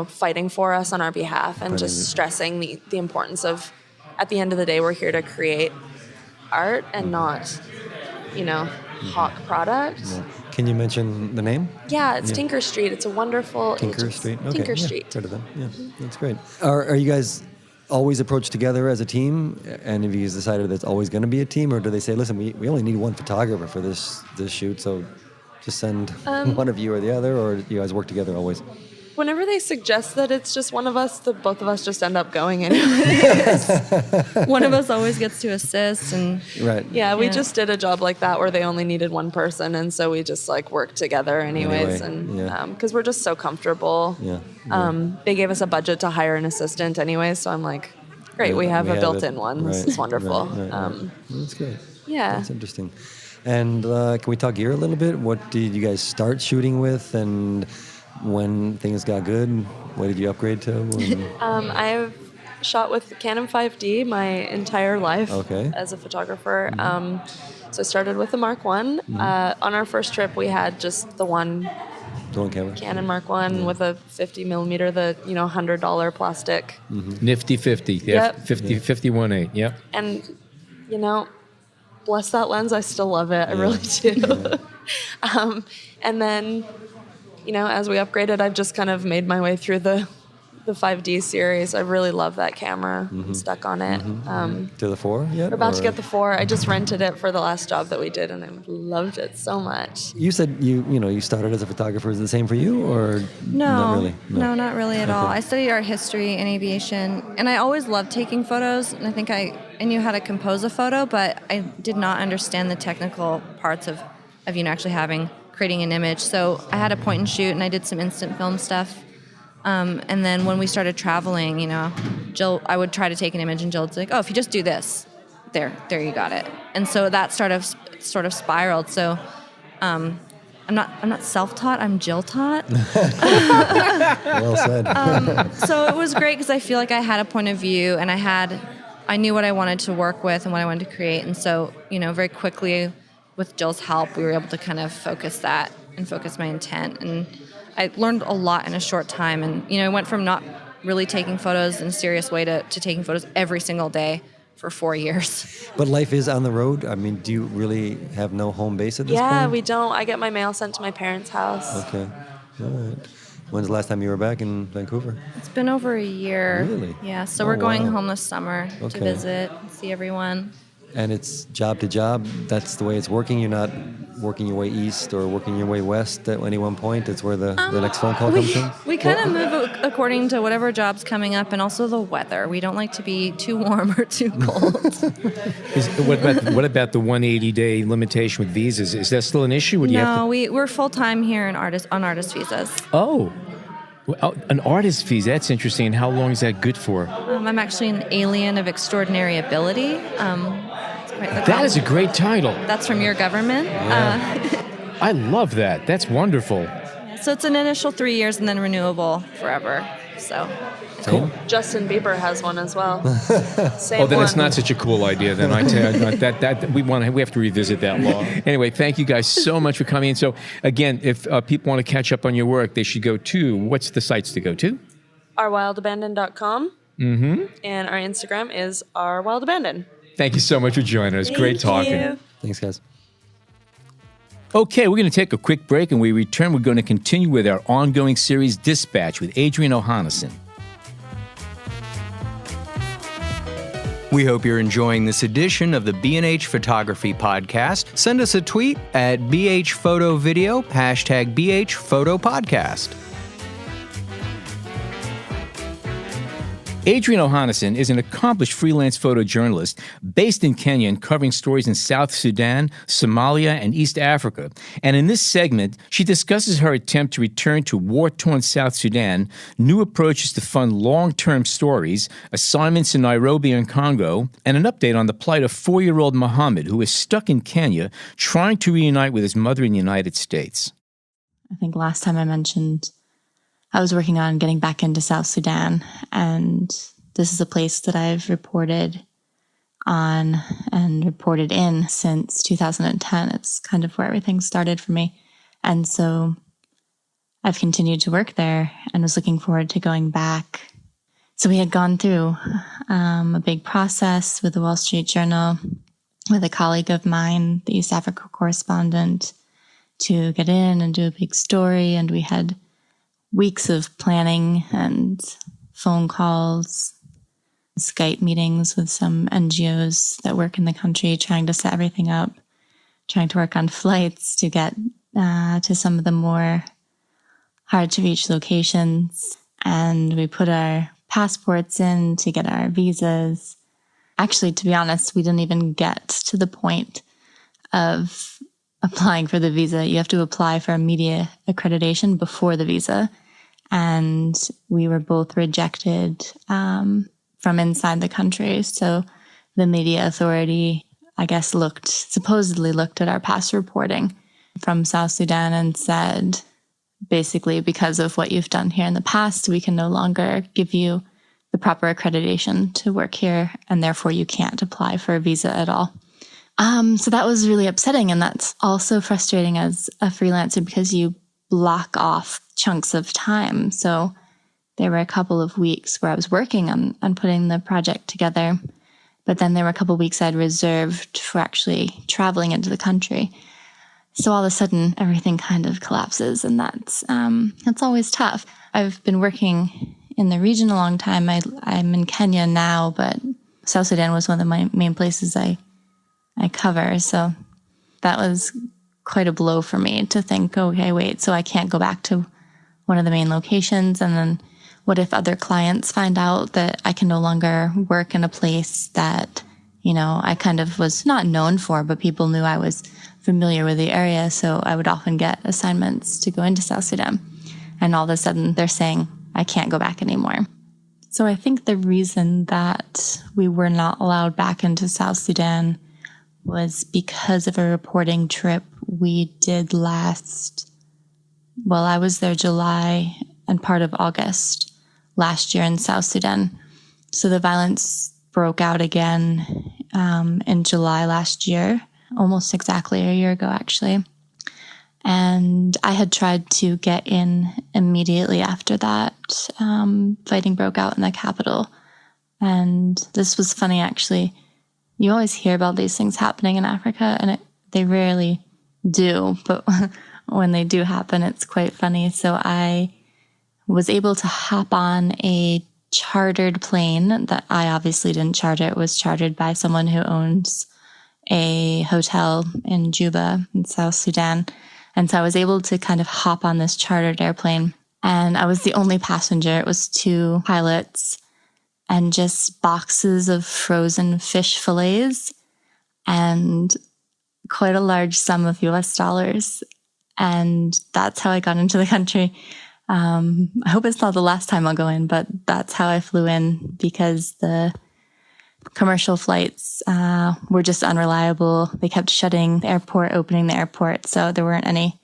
fighting for us on our behalf and just stressing the importance of, at the end of the day, we're here to create art and not, hawk product. Yeah. Can you mention the name? Yeah, it's Tinker Street. It's a wonderful Tinker Street. Okay. Tinker Street. Heard of them. Yeah, that's great. Are you guys always approached together as a team? And have you guys decided that it's always going to be a team, or do they say, listen, we only need one photographer for this shoot, so just send one of you or the other, or do you guys work together always? Whenever they suggest that it's just one of us, both of us just end up going anyways. One of us always gets to assist, and right. Yeah, we just did a job like that where they only needed one person, and so we just worked together anyways, and because we're just so comfortable. They gave us a budget to hire an assistant anyways, so I'm like, great, we have a built-in one. Right. This is wonderful. Right. That's great. Yeah, that's interesting. And can we talk gear a little bit? What did you guys start shooting with, and when things got good, what did you upgrade to? shot with Canon 5D my entire life as a photographer. So I started with the Mark One. On our first trip, we had just the one camera. Canon Mark One with a 50 millimeter, the $100 plastic. Nifty 50. Yep. 51.8. Yep. And bless that lens, I still love it. I really do. And then, as we upgraded, I've just kind of made my way through the 5D series. I really love that camera. I'm stuck on it. To the 4 yet? We're about to get the 4. I just rented it for the last job that we did, and I loved it so much. You said you started as a photographer. Is it the same for you, or not really? No, not really at all. I studied art history and aviation, and I always loved taking photos, and I think I knew how to compose a photo, but I did not understand the technical parts of actually creating an image. So I had a point and shoot, and I did some instant film stuff. And then when we started traveling, Jill, I would try to take an image, and Jill would say, "Oh, if you just do this, there you got it." And so that sort of spiraled. So, I'm not self-taught. I'm Jill-taught. Well said. So it was great because I feel like I had a point of view, and I knew what I wanted to work with and what I wanted to create. And so, very quickly, with Jill's help, we were able to kind of focus my intent. And I learned a lot in a short time. And, I went from not really taking photos in a serious way to taking photos every single day for 4 years. But life is on the road. I mean, do you really have no home base at this point? Yeah, we don't. I get my mail sent to my parents' house. Okay. All right. When's the last time you were back in Vancouver? It's been over a year. Really? Yeah, so we're going home this summer to visit, see everyone. And it's job to job. That's the way it's working. You're not working your way east or working your way west at any one point. It's where the next phone call comes from. We kind of move according to whatever job's coming up, and also the weather. We don't like to be too warm or too cold. What about the 180-day limitation with visas? Is that still an issue? We're full time here on artist visas. Oh. Well, an artist visa, that's interesting. And how long is that good for? I'm actually an alien of extraordinary ability. That is a great title. That's from your government. Yeah. I love that. That's wonderful. So it's an initial 3 years and then renewable forever. So cool. Justin Bieber has one as well. Same then one. It's not such a cool idea. Then I tell you that we have to revisit that law. Anyway, thank you guys so much for coming in. So again, if people want to catch up on your work, they should go to, what's the sites to go to? ourwildabandon.com. And our Instagram is ourwildabandon. Thank you so much for joining us. Great talking. You. Thanks, guys. Okay, we're going to take a quick break, and when we return, we're going to continue with our ongoing series, Dispatch, with Adriane Ohanesian. We hope you're enjoying this edition of the B&H Photography Podcast. Send us a tweet at BHPhotoVideo, #BHPhotoPodcast. Adriane Ohanesian is an accomplished freelance photojournalist based in Kenya and covering stories in South Sudan, Somalia, and East Africa. And in this segment, she discusses her attempt to return to war-torn South Sudan, new approaches to fund long-term stories, assignments in Nairobi and Congo, and an update on the plight of 4-year-old Mohamed, who is stuck in Kenya trying to reunite with his mother in the United States. I think last time I mentioned I was working on getting back into South Sudan, and this is a place that I've reported on and reported in since 2010. It's kind of where everything started for me. And so I've continued to work there and was looking forward to going back. So we had gone through a big process with the Wall Street Journal, with a colleague of mine, the East Africa correspondent, to get in and do a big story. And we had weeks of planning and phone calls, Skype meetings with some NGOs that work in the country, trying to set everything up, trying to work on flights to get to some of the more hard-to-reach locations. And we put our passports in to get our visas. Actually, to be honest, we didn't even get to the point of applying for the visa. You have to apply for a media accreditation before the visa. And we were both rejected from inside the country. So the media authority, I guess, supposedly looked at our past reporting from South Sudan and said, basically, because of what you've done here in the past, we can no longer give you the proper accreditation to work here, and therefore you can't apply for a visa at all. So that was really upsetting, and that's also frustrating as a freelancer because you block off chunks of time. So there were a couple of weeks where I was working on putting the project together, but then there were a couple of weeks I'd reserved for actually traveling into the country. So all of a sudden, everything kind of collapses, and that's always tough. I've been working in the region a long time. I'm in Kenya now, but South Sudan was one of my main places I cover. So that was quite a blow for me to think, okay, wait, so I can't go back to one of the main locations. And then what if other clients find out that I can no longer work in a place that, I kind of was not known for, but people knew I was familiar with the area. So I would often get assignments to go into South Sudan. And all of a sudden they're saying, I can't go back anymore. So I think the reason that we were not allowed back into South Sudan was because of a reporting trip we did I was there July and part of August last year in South Sudan. So the violence broke out again in July last year, almost exactly a year ago, actually. And I had tried to get in immediately after that. Fighting broke out in the capital. And this was funny, actually. You always hear about these things happening in Africa, and they rarely do. But when they do happen, it's quite funny. So I was able to hop on a chartered plane that I obviously didn't charter. It was chartered by someone who owns a hotel in Juba in South Sudan. And so I was able to kind of hop on this chartered airplane, and I was the only passenger. It was 2 pilots and just boxes of frozen fish fillets and quite a large sum of US dollars. And that's how I got into the country. I hope it's not the last time I'll go in, but that's how I flew in because the commercial flights were just unreliable. They kept shutting the airport, opening the airport. So there weren't any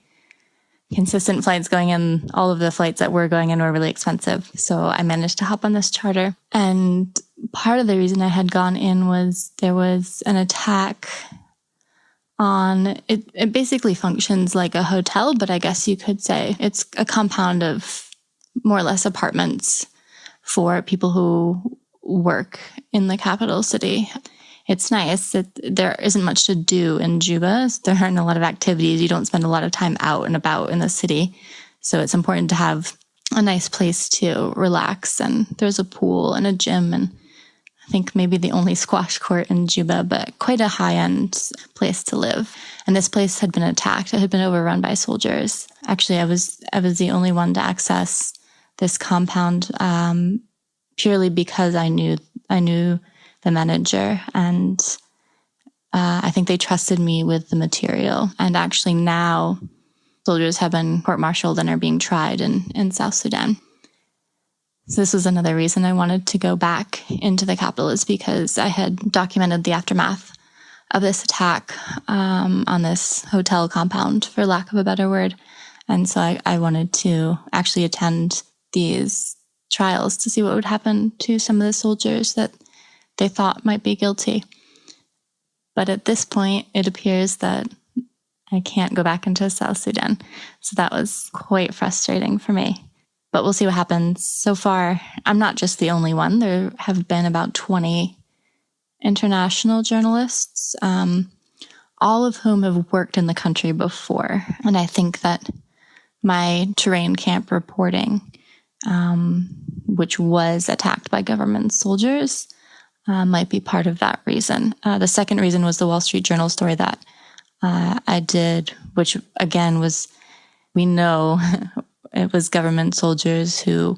consistent flights going in. All of the flights that were going in were really expensive. So I managed to hop on this charter. And part of the reason I had gone in was there was an attack on it. It basically functions like a hotel, but I guess you could say it's a compound of more or less apartments for people who work in the capital city. It's nice. There isn't much to do in Juba. There aren't a lot of activities. You don't spend a lot of time out and about in the city. So it's important to have a nice place to relax. And there's a pool and a gym and I think maybe the only squash court in Juba, but quite a high-end place to live. And this place had been attacked. It had been overrun by soldiers. Actually, I was the only one to access this compound purely because I knew the manager, and I think they trusted me with the material. And actually now soldiers have been court-martialed and are being tried in South Sudan. So this was another reason I wanted to go back into the capital, is because I had documented the aftermath of this attack on this hotel compound, for lack of a better word. And so I wanted to actually attend these trials to see what would happen to some of the soldiers that they thought might be guilty. But at this point, it appears that I can't go back into South Sudan. So that was quite frustrating for me. But we'll see what happens. So far, I'm not just the only one. There have been about 20 international journalists, all of whom have worked in the country before. And I think that my terrain camp reporting, which was attacked by government soldiers, might be part of that reason. The second reason was the Wall Street Journal story that I did, which again was, we know it was government soldiers who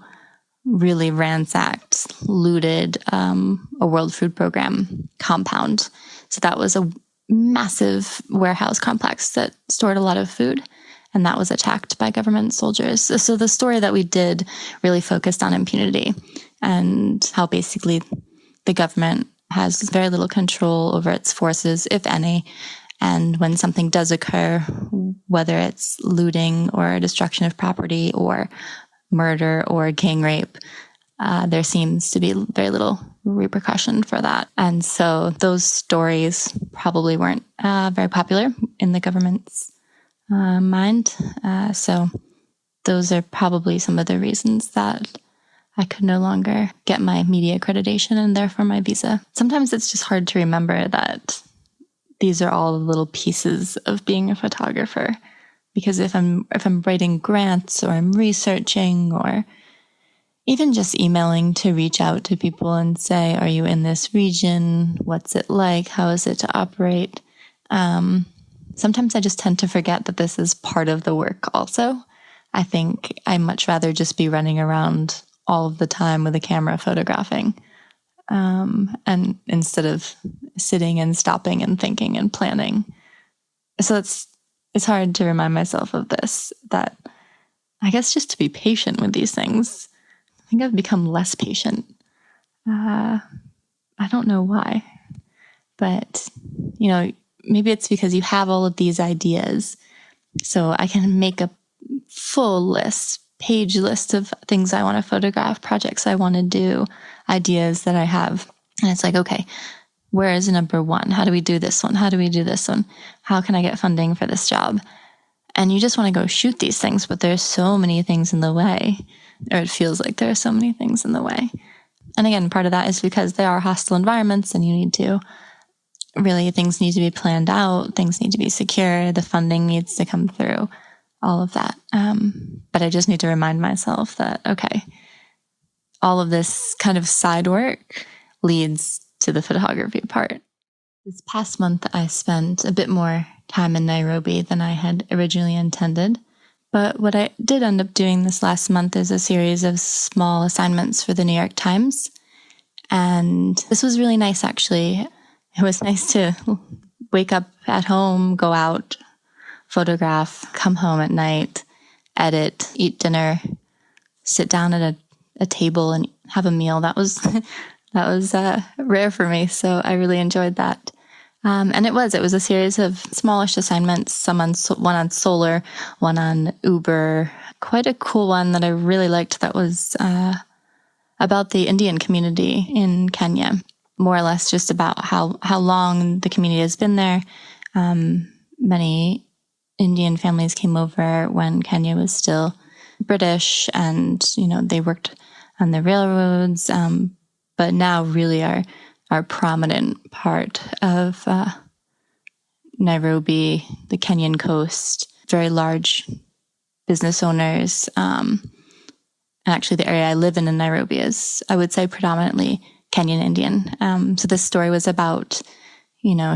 really ransacked, looted a World Food Program compound. So that was a massive warehouse complex that stored a lot of food, and that was attacked by government soldiers. So the story that we did really focused on impunity and how basically the government has very little control over its forces, if any. And when something does occur, whether it's looting or destruction of property or murder or gang rape, there seems to be very little repercussion for that. And so those stories probably weren't very popular in the government's mind. So those are probably some of the reasons that I could no longer get my media accreditation and therefore my visa. Sometimes it's just hard to remember that these are all little pieces of being a photographer. Because if I'm writing grants or I'm researching or even just emailing to reach out to people and say, are you in this region? What's it like? How is it to operate? Sometimes I just tend to forget that this is part of the work also. I think I'd much rather just be running around all of the time with a camera photographing, and instead of sitting and stopping and thinking and planning. So it's hard to remind myself of this, that I guess just to be patient with these things. I think I've become less patient. I don't know why, but maybe it's because you have all of these ideas. So I can make a full list, page list of things I want to photograph, projects I want to do, ideas that I have. And it's like, okay, where is number one? How do we do this one? How do we do this one? How can I get funding for this job? And you just want to go shoot these things, but there's so many things in the way, or it feels like there are so many things in the way. And again, part of that is because they are hostile environments and you need to really, things need to be planned out, things need to be secure, the funding needs to come through, all of that. But I just need to remind myself that, okay, all of this kind of side work leads to the photography part. This past month, I spent a bit more time in Nairobi than I had originally intended. But what I did end up doing this last month is a series of small assignments for the New York Times. And this was really nice, actually. It was nice to wake up at home, go out, photograph, come home at night, edit, eat dinner, sit down at a table and have a meal. That was rare for me, so I really enjoyed that. And it was a series of smallish assignments, one on solar, one on Uber. Quite a cool one that I really liked that was about the Indian community in Kenya, more or less just about how long the community has been there. Many Indian families came over when Kenya was still British, and they worked on the railroads, but now really are prominent part of Nairobi, the Kenyan coast, very large business owners. And actually the area I live in Nairobi is, I would say, predominantly Kenyan Indian. So this story was about,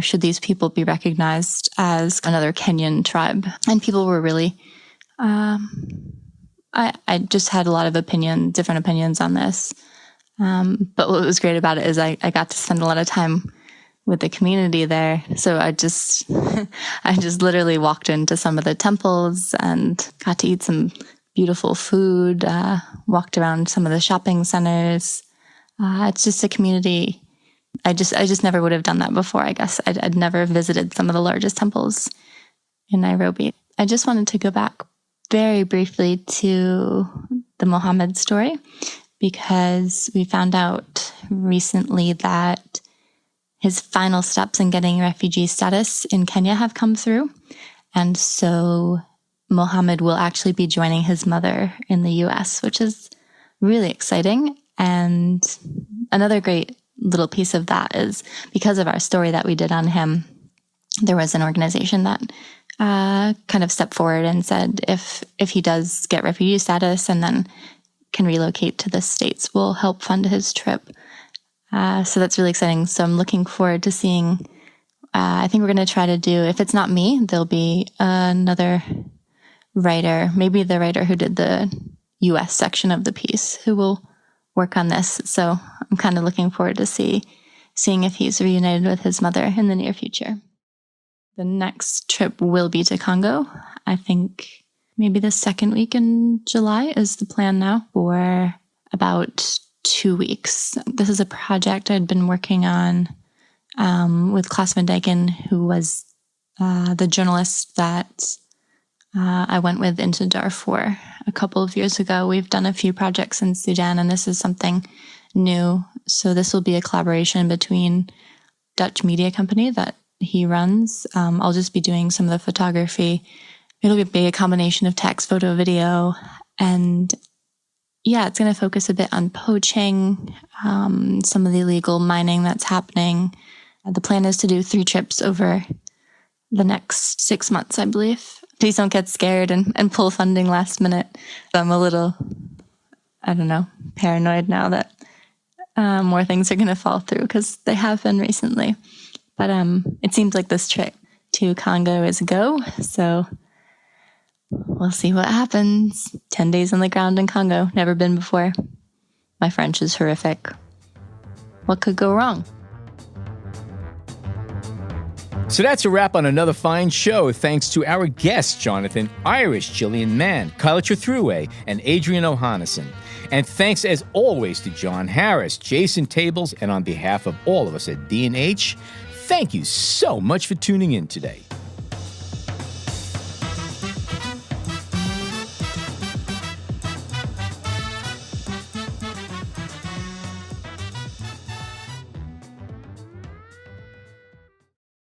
should these people be recognized as another Kenyan tribe? And people were really, I just had a lot of different opinions on this. But what was great about it is I got to spend a lot of time with the community there. So I just literally walked into some of the temples and got to eat some beautiful food, walked around some of the shopping centers. It's just a community. I just never would have done that before, I guess. I'd never visited some of the largest temples in Nairobi. I just wanted to go back very briefly to the Mohamed story, because we found out recently that his final steps in getting refugee status in Kenya have come through. And so Mohamed will actually be joining his mother in the US, which is really exciting. And another great little piece of that is because of our story that we did on him, there was an organization that kind of stepped forward and said, if he does get refugee status and then can relocate to the States, we'll help fund his trip. So that's really exciting. So I'm looking forward to seeing, I think we're going to try to do, if it's not me, there'll be another writer, maybe the writer who did the US section of the piece, who will work on this. So I'm kind of looking forward to seeing if he's reunited with his mother in the near future. The next trip will be to Congo. I think maybe the second week in July is the plan now, for about 2 weeks. This is a project I'd been working on with Klaas van Dijken, who was the journalist that I went with into Darfur a couple of years ago. We've done a few projects in Sudan, and this is something new. So this will be a collaboration between Dutch media company that he runs. I'll just be doing some of the photography. It'll be a combination of text, photo, video, and yeah, it's going to focus a bit on poaching, some of the illegal mining that's happening. The plan is to do 3 trips over the next 6 months, I believe. Please don't get scared and pull funding last minute. I'm a little, paranoid now that more things are going to fall through because they have been recently. But it seems like this trip to Congo is a go. So we'll see what happens. 10 days on the ground in Congo. Never been before. My French is horrific. What could go wrong? So that's a wrap on another fine show. Thanks to our guests, Jonathan Irish, Jillian Mann, Kyla Trethewey, and Adriane Ohanesian. And thanks, as always, to John Harris, Jason Tables, and on behalf of all of us at B&H, thank you so much for tuning in today.